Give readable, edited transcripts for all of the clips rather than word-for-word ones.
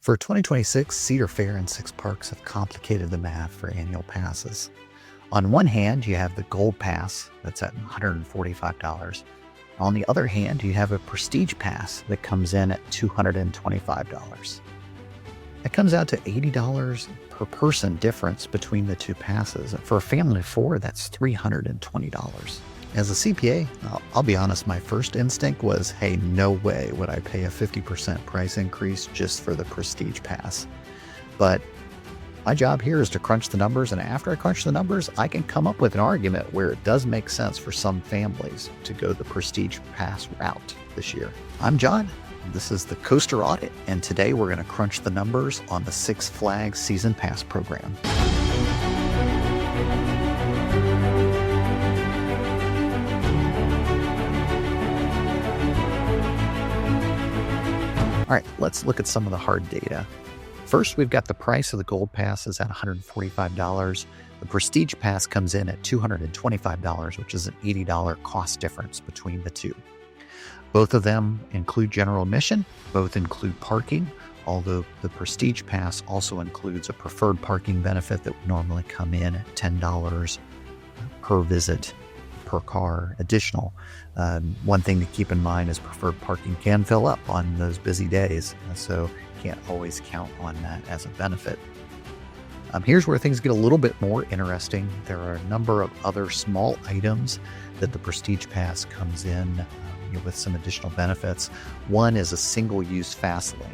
For 2026, Cedar Fair and six parks have complicated the math for annual passes. On one hand, you have the Gold Pass that's at $145. On the other hand, you have a Prestige Pass that comes in at $225. That comes out to $80 per person difference between the two passes. For a family of four, that's $320. As a CPA, I'll be honest, my first instinct was, hey, no way would I pay a 50% price increase just for the Prestige Pass. But my job here is to crunch the numbers, and after I crunch the numbers, I can come up with an argument where it does make sense for some families to go the Prestige Pass route this year. I'm John. This is the COASTER Audit, and today we're going to crunch the numbers on the Six Flags Season Pass program. All right, let's look at some of the hard data. First, we've got the price of the Gold Pass is at $145. The Prestige Pass comes in at $225, which is an $80 cost difference between the two. Both of them include general admission, both include parking, although the Prestige Pass also includes a preferred parking benefit that would normally come in at $10 per visit per car additional. One thing to keep in mind is preferred parking can fill up on those busy days, so can't always count on that as a benefit. Here's where things get a little bit more interesting. There are a number of other small items that the Prestige Pass comes in with some additional benefits. One is a single-use fast lane.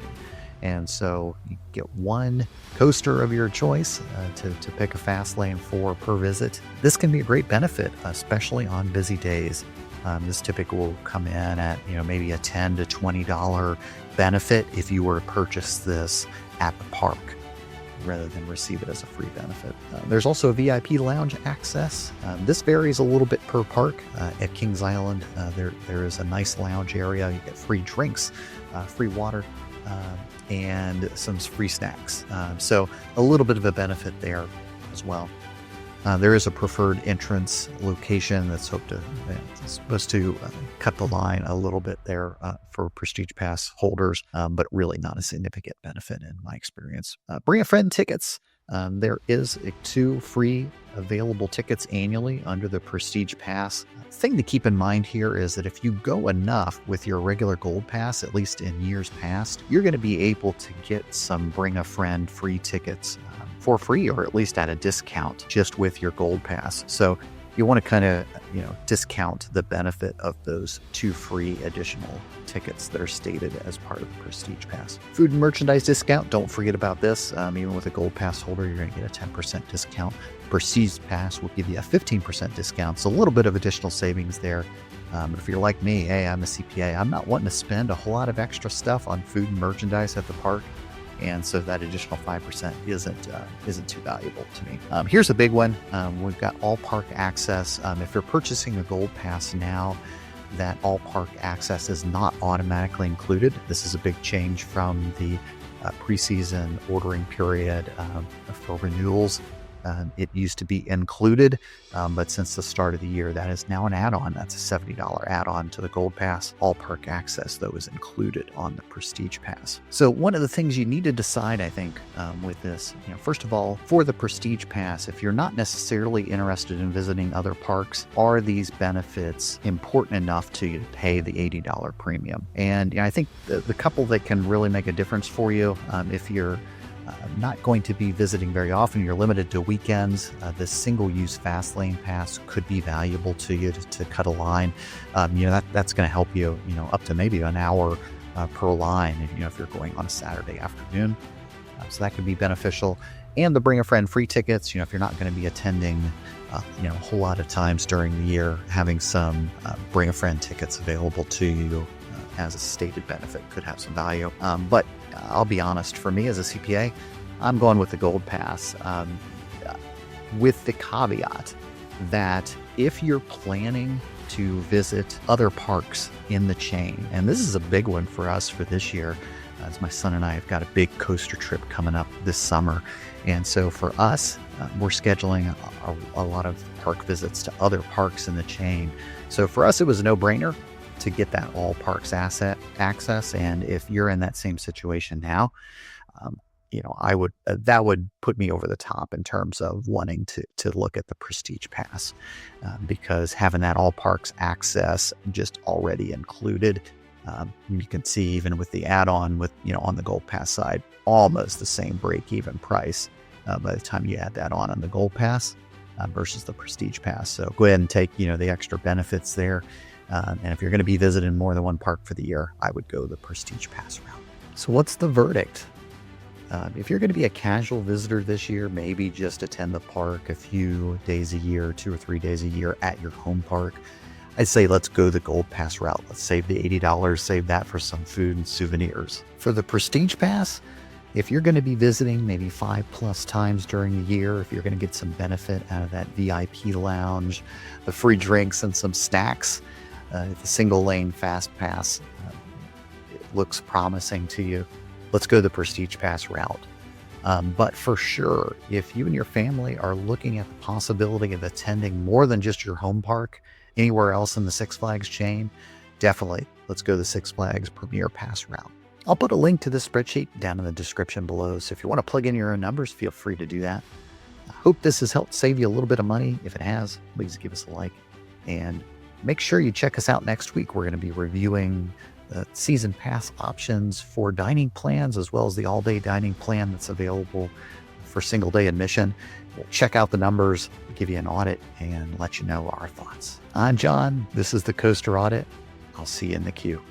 And so you get one coaster of your choice to pick a fast lane for per visit. This can be a great benefit, especially on busy days. This typically will come in at maybe a $10 to $20 benefit if you were to purchase this at the park rather than receive it as a free benefit. There's also a VIP lounge access. This varies a little bit per park. At Kings Island, there is a nice lounge area. You get free drinks, free water, and some free snacks. So a little bit of a benefit there as well. There is a preferred entrance location that's supposed to cut the line a little bit there for Prestige Pass holders, but really not a significant benefit in my experience. Bring a friend tickets. There is 2 free available tickets annually under the Prestige Pass. The thing to keep in mind here is that if you go enough with your regular Gold Pass, at least in years past, you're going to be able to get some Bring a Friend free tickets for free, or at least at a discount just with your Gold Pass. So you want to kind of, discount the benefit of those 2 free additional tickets that are stated as part of the Prestige Pass. Food and merchandise discount, don't forget about this. Even with a Gold Pass holder, you're going to get a 10% discount. Prestige Pass will give you a 15% discount, so a little bit of additional savings there. But if you're like me, hey, I'm a CPA, I'm not wanting to spend a whole lot of extra stuff on food and merchandise at the park. And so that additional 5% isn't too valuable to me. Here's a big one. We've got all park access. If you're purchasing a Gold Pass now, that all park access is not automatically included. This is a big change from the preseason ordering period for renewals. It used to be included, but since the start of the year, that is now an add-on. That's a $70 add-on to the Gold Pass. All park access, though, is included on the Prestige Pass. So one of the things you need to decide, I think, with this, first of all, for the Prestige Pass, if you're not necessarily interested in visiting other parks, are these benefits important enough to you to pay the $80 premium? And I think the couple that can really make a difference for you, if you're not going to be visiting very often, you're limited to weekends, this single-use fast lane pass could be valuable to you to cut a line. That's going to help you, up to maybe an hour per line, if you're going on a Saturday afternoon. So that could be beneficial. And the Bring a Friend free tickets, if you're not going to be attending, a whole lot of times during the year, having some Bring a Friend tickets available to you as a stated benefit could have some value. But I'll be honest, for me as a CPA, I'm going with the Gold Pass, with the caveat that if you're planning to visit other parks in the chain, and this is a big one for us for this year, as my son and I have got a big coaster trip coming up this summer. And so for us, we're scheduling a lot of park visits to other parks in the chain. So for us, it was a no-brainer to get that all parks access. And if you're in that same situation now, um, that would put me over the top in terms of wanting to look at the Prestige Pass, because having that all parks access just already included, you can see even with the add-on with, on the Gold Pass side, almost the same break-even price by the time you add that on the Gold Pass versus the Prestige Pass. So go ahead and take, the extra benefits there. And if you're going to be visiting more than one park for the year, I would go the Prestige Pass route. So what's the verdict? If you're going to be a casual visitor this year, maybe just attend the park a few days a year, 2 or 3 days a year at your home park, I'd say let's go the Gold Pass route. Let's save the $80, save that for some food and souvenirs. For the Prestige Pass, if you're going to be visiting maybe 5+ times during the year, if you're going to get some benefit out of that VIP lounge, the free drinks and some snacks, the single lane fast pass, it looks promising to you, let's go the Prestige Pass route. But for sure, if you and your family are looking at the possibility of attending more than just your home park, anywhere else in the Six Flags chain, definitely let's go the Six Flags Premier Pass route. I'll put a link to this spreadsheet down in the description below, so if you want to plug in your own numbers, feel free to do that. I hope this has helped save you a little bit of money. If it has, please give us a like. And make sure you check us out next week. We're going to be reviewing the season pass options for dining plans, as well as the all-day dining plan that's available for single-day admission. We'll check out the numbers, give you an audit, and let you know our thoughts. I'm John. This is the Coaster Audit. I'll see you in the queue.